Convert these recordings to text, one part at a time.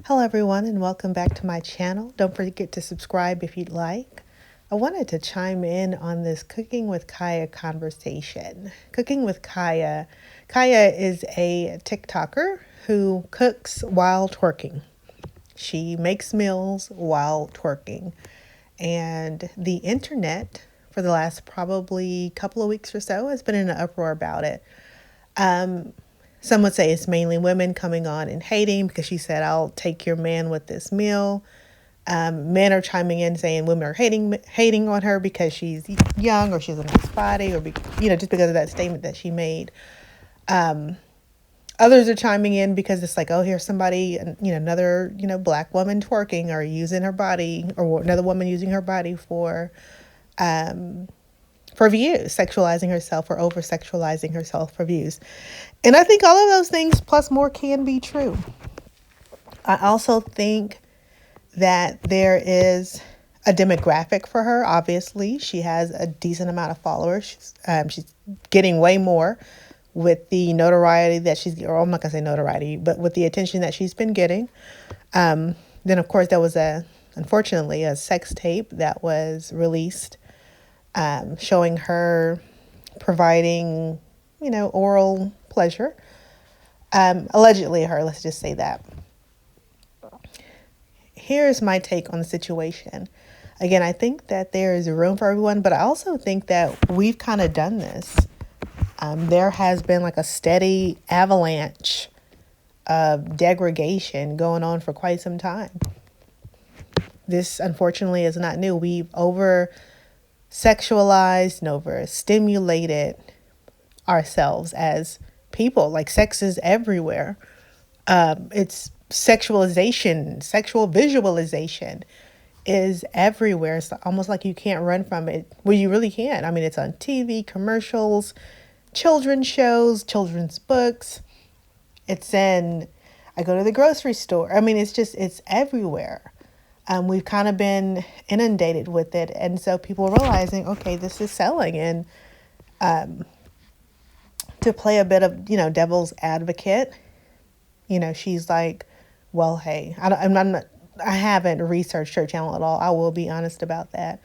Hello, everyone, and welcome back to my channel. Don't forget to subscribe if you'd like. I wanted to chime in on this Cooking with Kaya conversation. Cooking with Kaya. Kaya is a TikToker who cooks while twerking. She makes meals while twerking. And the internet, for the last probably couple of weeks or so, has been in an uproar about it. Um, some would say it's mainly women coming on and hating because she said, I'll take your man with this meal. Men are chiming in saying women are hating on her because she's young or she's a nice body or just because of that statement that she made. Others are chiming in because it's like, oh, here's somebody, another black woman twerking or using her body, or another woman using her body for views, sexualizing herself or over sexualizing herself for views. And I think all of those things plus more can be true. I also think that there is a demographic for her. Obviously, she has a decent amount of followers. She's getting way more with the notoriety that or I'm not gonna say notoriety, but with the attention that she's been getting. Then, of course, there was unfortunately, a sex tape that was released showing her providing, oral pleasure. Allegedly her, let's just say that. Here's my take on the situation. Again, I think that there is room for everyone, but I also think that we've kind of done this. There has been like a steady avalanche of degradation going on for quite some time. This, unfortunately, is not new. We've over sexualized and over stimulated ourselves as people. Like, sex is everywhere. It's sexualization, sexual visualization is everywhere. It's almost like you can't run from it. Well, you really can't. I mean, it's on TV, commercials, children's shows, children's books. I go to the grocery store. I mean, it's everywhere. We've kind of been inundated with it. And so people are realizing, okay, this is selling. And to play a bit of, devil's advocate, she's like, well, hey, I haven't researched her channel at all. I will be honest about that.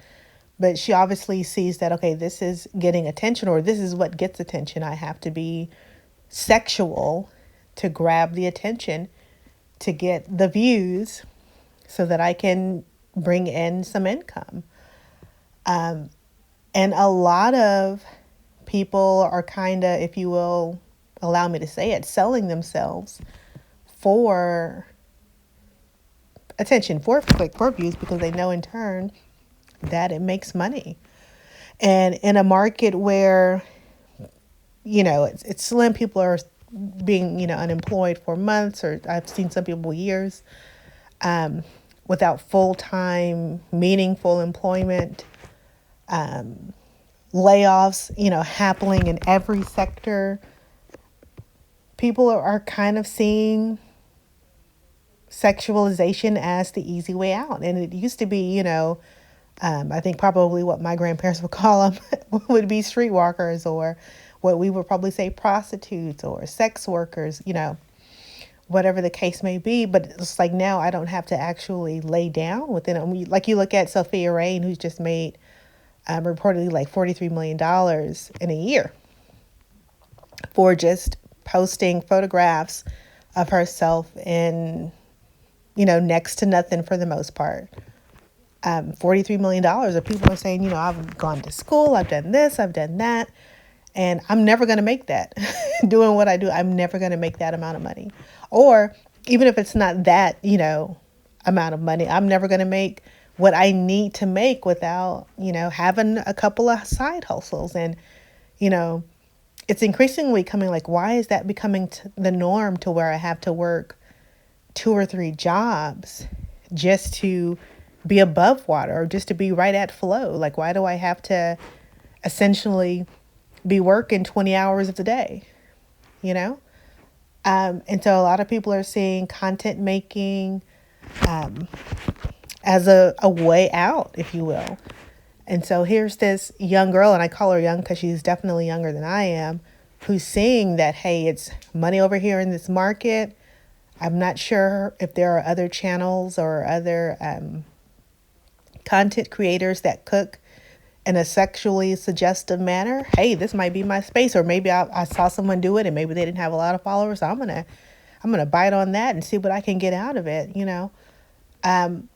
But she obviously sees that, okay, this is getting attention, or this is what gets attention. I have to be sexual to grab the attention, to get the views so that I can bring in some income. And a lot of people are kind of, if you will, allow me to say it, selling themselves for attention, for click, for views, because they know in turn that it makes money. And in a market where, it's slim, people are being, unemployed for months, or I've seen some people years, without full-time, meaningful employment, layoffs, happening in every sector. People are kind of seeing sexualization as the easy way out. And it used to be, I think probably what my grandparents would call them would be streetwalkers, or what we would probably say prostitutes or sex workers, whatever the case may be. But it's like now I don't have to actually lay down within it. Like, you look at Sophia Rain, who's just made reportedly like $43 million in a year for just posting photographs of herself in, next to nothing for the most part. $43 million of people are saying, I've gone to school, I've done this, I've done that, and I'm never going to make that. Doing what I do, I'm never going to make that amount of money. Or even if it's not that, amount of money, I'm never going to make what I need to make without, having a couple of side hustles. And, it's increasingly coming like, why is that becoming the norm, to where I have to work 2 or 3 jobs just to be above water, or just to be right at flow? Like, why do I have to essentially be working 20 hours of the day, And so a lot of people are seeing content making as a way out, if you will. And so here's this young girl, and I call her young because she's definitely younger than I am, who's seeing that, hey, it's money over here in this market. I'm not sure if there are other channels or other content creators that cook in a sexually suggestive manner. Hey, this might be my space, or maybe I saw someone do it and maybe they didn't have a lot of followers. So I'm gonna bite on that and see what I can get out of it. Um,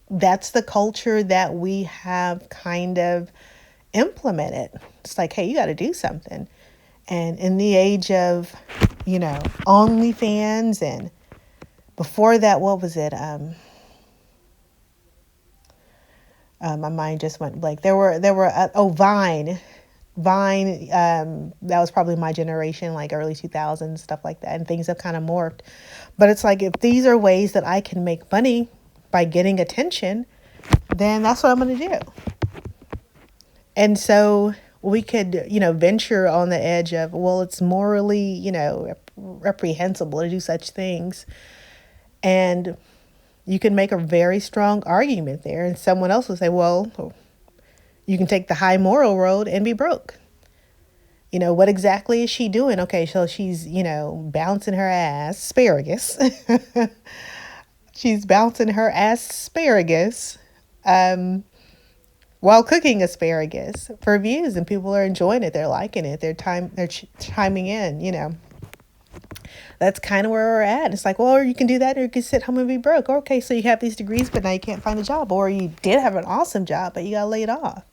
that's the culture that we have kind of implemented. It's like, hey, you got to do something. And in the age of, OnlyFans, and before that, what was it? My mind just went blank. Vine. Vine, that was probably my generation, like early 2000s, stuff like that. And things have kind of morphed. But it's like, if these are ways that I can make money by getting attention, then that's what I'm going to do. And so we could, venture on the edge of, well, it's morally, reprehensible to do such things. And you can make a very strong argument there. And someone else will say, well, you can take the high moral road and be broke. What exactly is she doing? Okay, so she's, bouncing her asparagus. She's bouncing her asparagus while cooking asparagus for views, and people are enjoying it. They're liking it. They're chiming in. That's kind of where we're at. It's like, well, or you can do that, or you can sit home and be broke. Okay, so you have these degrees, but now you can't find a job, or you did have an awesome job, but you got laid off.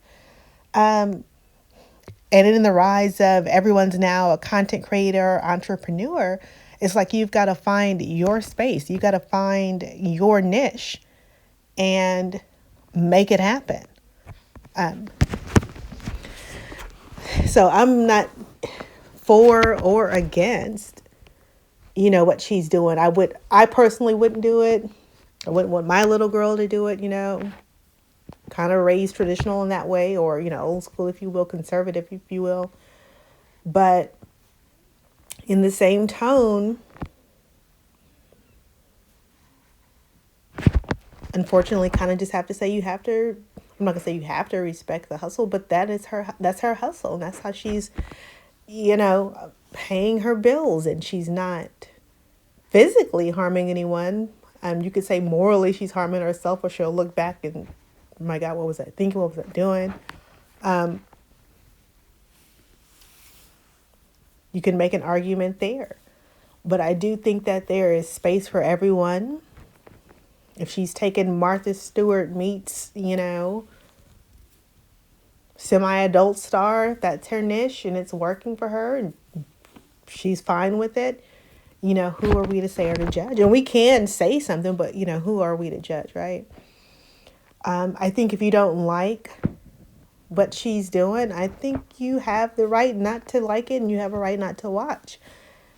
And in the rise of everyone's now a content creator, entrepreneur, it's like you've got to find your space. You got to find your niche and make it happen. So I'm not for or against, what she's doing. I personally wouldn't do it. I wouldn't want my little girl to do it, kind of raised traditional in that way, or, old school, if you will, conservative, if you will. But in the same tone, unfortunately, kind of just have to say I'm not gonna say you have to respect the hustle, but that's her hustle. And that's how she's, paying her bills, and she's not physically harming anyone. You could say morally she's harming herself, or she'll look back and, oh my God, what was I thinking? What was I doing? You can make an argument there. But I do think that there is space for everyone. If she's taken Martha Stewart meets, semi-adult star, that's her niche and it's working for her and she's fine with it, who are we to say or to judge? And we can say something, but, who are we to judge, right? I think if you don't like what she's doing, I think you have the right not to like it, and you have a right not to watch.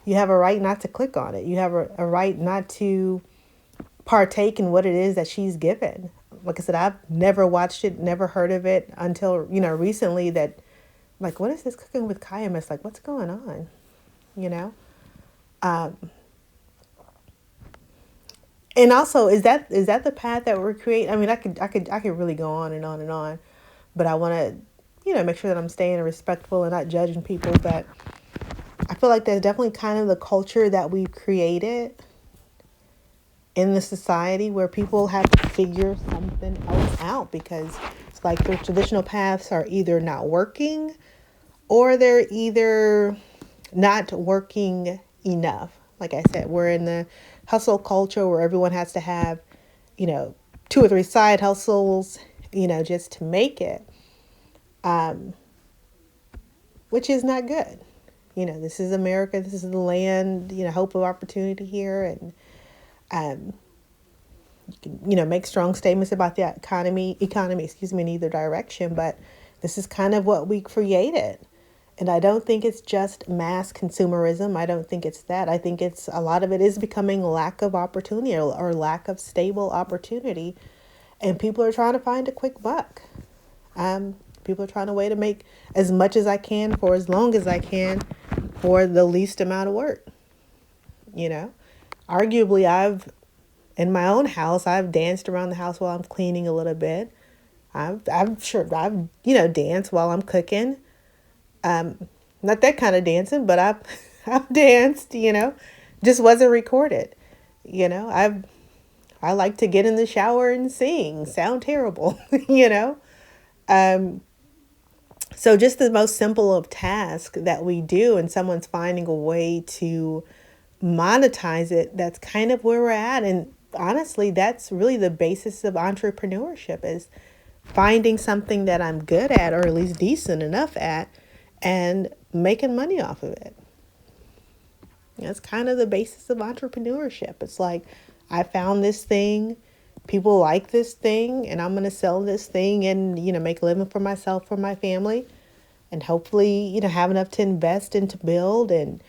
You have a right not to click on it. You have a right not to partake in what it is that she's given. Like I said, I've never watched it, never heard of it until, recently, that, like, what is this Cooking with Kayam? Like, what's going on? And also, is that the path that we're creating? I mean, I could really go on and on and on, but I want to, make sure that I'm staying respectful and not judging people. But I feel like there's definitely kind of the culture that we've created in the society where people have to figure something else out, because it's like the traditional paths are either not working, or they're either not working enough. Like I said, we're in the hustle culture where everyone has to have, 2 or 3 side hustles, just to make it, which is not good. This is America. This is the land, hope of opportunity here. And, you can, make strong statements about the economy, in either direction. But this is kind of what we created. And I don't think it's just mass consumerism. I don't think it's that. I think a lot of it is becoming lack of opportunity, or lack of stable opportunity. And people are trying to find a quick buck. People are trying to make as much as I can for as long as I can for the least amount of work. Arguably, in my own house, I've danced around the house while I'm cleaning a little bit. I've danced while I'm cooking. Not that kind of dancing, but I've danced, just wasn't recorded. You know, I like to get in the shower and sing, sound terrible, you know? Um, so just the most simple of tasks that we do, and someone's finding a way to monetize it, that's kind of where we're at. And honestly, that's really the basis of entrepreneurship, is finding something that I'm good at, or at least decent enough at, and making money off of it. That's kind of the basis of entrepreneurship. It's like, I found this thing, people like this thing, and I'm going to sell this thing and, make a living for myself, for my family, and hopefully, have enough to invest and to build, and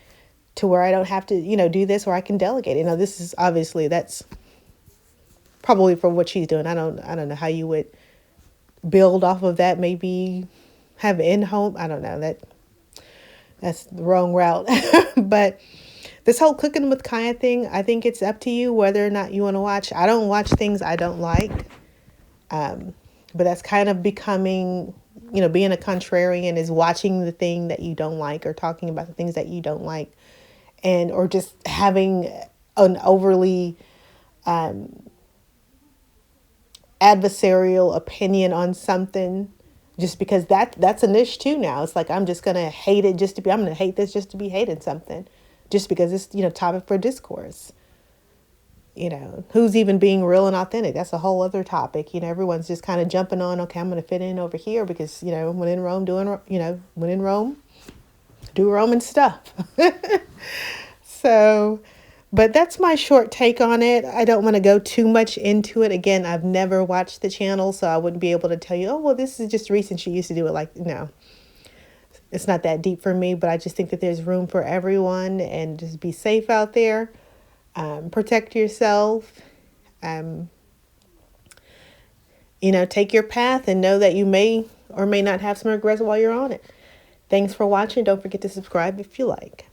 to where I don't have to, do this, or I can delegate. This is obviously, that's probably for what she's doing. I don't know how you would build off of that. Maybe have in-home. I don't know. That's the wrong route. But this whole cooking with Kaya thing, I think it's up to you whether or not you want to watch. I don't watch things I don't like. But that's kind of becoming, being a contrarian, is watching the thing that you don't like, or talking about the things that you don't like, or just having an overly adversarial opinion on something, just because that's a niche too now. It's like, I'm just gonna hate it just to be. I'm gonna hate this just to be hating something, just because it's topic for discourse. Who's even being real and authentic? That's a whole other topic. Everyone's just kind of jumping on. Okay, I'm gonna fit in over here because when in Rome, when in Rome, do Roman stuff. So, but that's my short take on it. I don't want to go too much into it. Again, I've never watched the channel, so I wouldn't be able to tell you, oh, well, this is just recent. She used to do it like, no, it's not that deep for me, but I just think that there's room for everyone, and just be safe out there. Protect yourself. Take your path, and know that you may or may not have some regrets while you're on it. Thanks for watching. Don't forget to subscribe if you like.